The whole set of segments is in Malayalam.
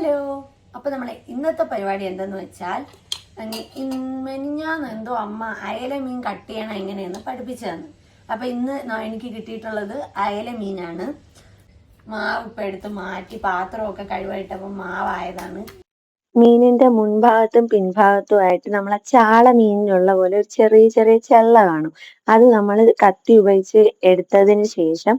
ഹലോ. അപ്പോൾ നമ്മളെ ഇന്നത്തെ പരിപാടി എന്തെന്ന് വെച്ചാൽ, മെനിഞ്ഞാന്ന് എന്തോ അമ്മ അയല മീൻ കട്ട് ചെയ്യണം എങ്ങനെയെന്ന് പഠിപ്പിച്ചു തന്നു. അപ്പോൾ ഇന്ന് എനിക്ക് കിട്ടിയിട്ടുള്ളത് അയല മീനാണ്. മാവ് ഇപ്പം എടുത്ത് മാറ്റി പാത്രമൊക്കെ കഴിവായിട്ടപ്പോൾ മാവായതാണ്. മീനിന്റെ മുൻഭാഗത്തും പിൻഭാഗത്തുമായിട്ട് നമ്മളെ ചാള മീനിനുള്ള പോലെ ഒരു ചെറിയ ചെറിയ ചെള്ള കാണും. അത് നമ്മൾ കത്തി ഉപയോഗിച്ച് എടുത്തതിന് ശേഷം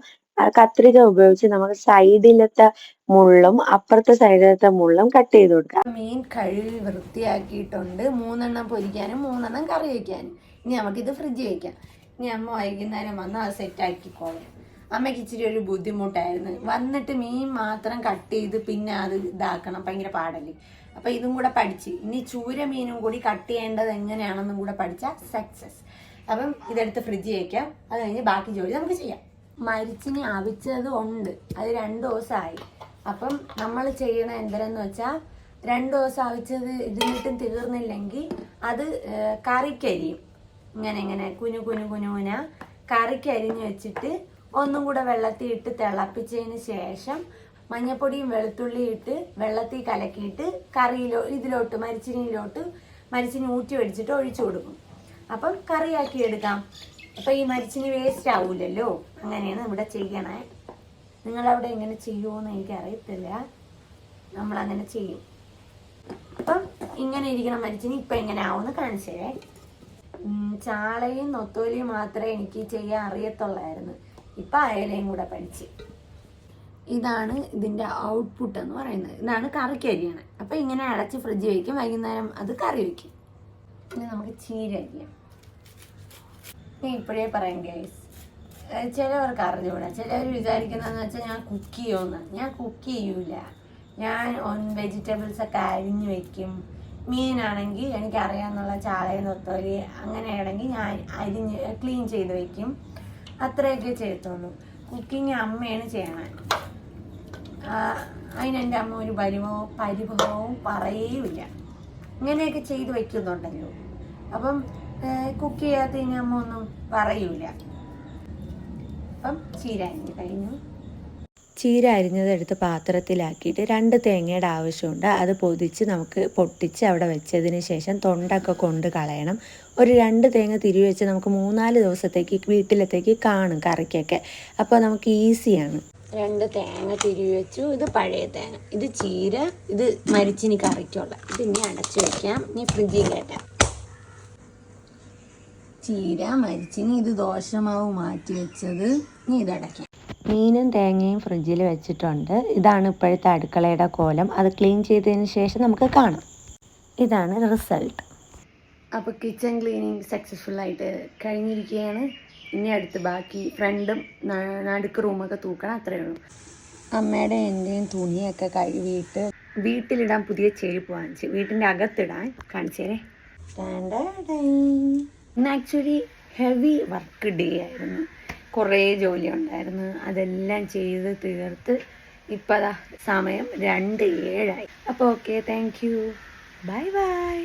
കത്രിക ഉപയോഗിച്ച് നമുക്ക് സൈഡിലത്തെ മുള്ളും അപ്പുറത്തെ സൈഡിലത്തെ മുള്ളും കട്ട് ചെയ്ത് കൊടുക്കാം. മീൻ കഴുകി വൃത്തിയാക്കിയിട്ടുണ്ട്. 3 പൊരിക്കാനും 3 കറി വയ്ക്കാനും. ഇനി നമുക്കിത് ഫ്രിഡ്ജിൽ വയ്ക്കാം. ഇനി അമ്മ വൈകുന്നേരം വന്ന് അത് സെറ്റാക്കിക്കോളും. അമ്മയ്ക്ക് ഇച്ചിരി ഒരു ബുദ്ധിമുട്ടായിരുന്നു. വന്നിട്ട് മീൻ മാത്രം കട്ട് ചെയ്ത് പിന്നെ അത് ഇതാക്കണം, ഭയങ്കര പാടല്ലേ. അപ്പം ഇതും കൂടെ പഠിച്ച് ഇനി ചൂര മീനും കൂടി കട്ട് ചെയ്യേണ്ടത് എങ്ങനെയാണെന്നും കൂടെ പഠിച്ചാൽ സക്സസ്. അപ്പം ഇതെടുത്ത് ഫ്രിഡ്ജിൽ വയ്ക്കാം. അത് കഴിഞ്ഞ് ബാക്കി ജോലി നമുക്ക് ചെയ്യാം. മരിച്ചിനി അവിച്ചത് ഉണ്ട്, അത് 2 ദിവസമായി. അപ്പം നമ്മൾ ചെയ്യണ എന്തെന്ന് വെച്ചാൽ 2 ദിവസം അവിച്ചത് ഇതിനിട്ടും തീർന്നില്ലെങ്കിൽ അത് കറിക്കരിയും. ഇങ്ങനെ കുനുകുന കറിക്കരിഞ്ഞ് വെച്ചിട്ട് ഒന്നും കൂടെ വെള്ളത്തിൽ ഇട്ട് തിളപ്പിച്ചതിന് ശേഷം മഞ്ഞപ്പൊടിയും വെളുത്തുള്ളിയും ഇട്ട് വെള്ളത്തിൽ കലക്കിയിട്ട് ഇതിലോട്ട് മരിച്ചിനി ഊറ്റി വെടിച്ചിട്ട് ഒഴിച്ചു കൊടുക്കും. അപ്പം കറിയാക്കി എടുക്കാം. അപ്പം ഈ മരിച്ചിനി വേസ്റ്റ് ആവൂലല്ലോ. അങ്ങനെയാണ് ഇവിടെ ചെയ്യണേ. നിങ്ങളവിടെ എങ്ങനെ ചെയ്യുമോയെന്ന് എനിക്കറിയത്തില്ല. നമ്മളങ്ങനെ ചെയ്യും. അപ്പം ഇങ്ങനെ ഇരിക്കണം മരിച്ചിനി. ഇപ്പം എങ്ങനെ ആവുമെന്ന് കാണിച്ചേ. ചാളയും നൊത്തോലിയും മാത്രമേ എനിക്ക് ചെയ്യാൻ അറിയത്തുള്ളായിരുന്നു. ഇപ്പം അയലയും കൂടെ പഠിച്ച്. ഇതാണ് ഇതിൻ്റെ ഔട്ട്പുട്ട് എന്ന് പറയുന്നത്. ഇതാണ് കറിക്ക് അരിയണം. അപ്പം ഇങ്ങനെ അടച്ച് ഫ്രിഡ്ജ് വയ്ക്കും. വൈകുന്നേരം അത് കറി വയ്ക്കും. ഇനി നമുക്ക് ചീര അരിയാം. ഞാൻ ഇപ്പോഴേ പറയാം ഗൈസ്, ചിലവർക്ക് അറിഞ്ഞുകൂടാ. ചിലവർ വിചാരിക്കുന്നതെന്ന് വെച്ചാൽ ഞാൻ കുക്ക് ചെയ്യുമെന്ന്. ഞാൻ കുക്ക് ചെയ്യൂല. ഞാൻ വെജിറ്റബിൾസൊക്കെ അരിഞ്ഞു വയ്ക്കും. മീനാണെങ്കിൽ എനിക്കറിയാമെന്നുള്ള ചാളയും നൊത്തോലി അങ്ങനെയാണെങ്കിൽ ഞാൻ ക്ലീൻ ചെയ്ത് വയ്ക്കും. അത്രയൊക്കെ ചെയ്യത്തുള്ളൂ. കുക്കിങ് അമ്മയാണ് ചെയ്യണേ. അതിനെൻ്റെ അമ്മ ഒരു പരിഭവവും പറയൂല. ഇങ്ങനെയൊക്കെ ചെയ്ത് വയ്ക്കുന്നുണ്ടല്ലോ. അപ്പം കുക്ക് ചെയ്യാത്തതിന് അമ്മ ഒന്നും പറയൂല. അപ്പം ചീര അരിഞ്ഞ് കഴിഞ്ഞു. ചീര അരിഞ്ഞതെടുത്ത് പാത്രത്തിലാക്കിയിട്ട് 2 തേങ്ങയുടെ ആവശ്യമുണ്ട്. അത് പൊട്ടിച്ച് അവിടെ വെച്ചതിന് ശേഷം തൊണ്ടൊക്കെ കൊണ്ട് കളയണം. ഒരു 2 തേങ്ങ തിരിവി വെച്ച് നമുക്ക് 3-4 ദിവസത്തേക്ക് വീട്ടിലത്തേക്ക് കാണും കറിക്കൊക്കെ. അപ്പോൾ നമുക്ക് ഈസിയാണ്. 2 തേങ്ങ തിരിവി വെച്ചു. ഇത് പഴയ തേങ്ങ, ഇത് ചീര, ഇത് മരിച്ചിനി കറിക്കുള്ള. ഇത് ഇനി അടച്ചു വയ്ക്കാം. ഇനി ഫ്രിഡ്ജിൽ കയറ്റാം. ചീര മരിച്ചിനി, ഇത് ദോശമാവ് മാറ്റി വെച്ചത്. ഇനി ഇതടയ്ക്കാം. മീനും തേങ്ങയും ഫ്രിഡ്ജിൽ വെച്ചിട്ടുണ്ട്. ഇതാണ് ഇപ്പോഴത്തെ അടുക്കളയുടെ കോലം. അത് ക്ലീൻ ചെയ്തതിന് ശേഷം നമുക്ക് കാണാം. ഇതാണ് റിസൾട്ട്. അപ്പോൾ കിച്ചൺ ക്ലീനിങ് സക്സസ്ഫുള്ളായിട്ട് കഴിഞ്ഞിരിക്കുകയാണ്. ഇനി അടുത്ത് ബാക്കി ഫ്രണ്ടും നടുക്ക് റൂമൊക്കെ തൂക്കണം. അത്രയേ ഉള്ളൂ. അമ്മയുടെ എൻ്റെയും തുണിയൊക്കെ കഴുകിയിട്ട് വീട്ടിലിടാൻ പുതിയ ചെരുപ്പ് വാങ്ങിച്ച് വീട്ടിൻ്റെ അകത്തിടാൻ കാണിച്ചേരെ. ഇന്ന് ആക്ച്വലി ഹെവി വർക്ക് ഡേ ആയിരുന്നു. കുറേ ജോലി ഉണ്ടായിരുന്നു. അതെല്ലാം ചെയ്ത് തീർത്ത് ഇപ്പം സമയം 2:07 ആയി. അപ്പോൾ okay, thank you, bye bye.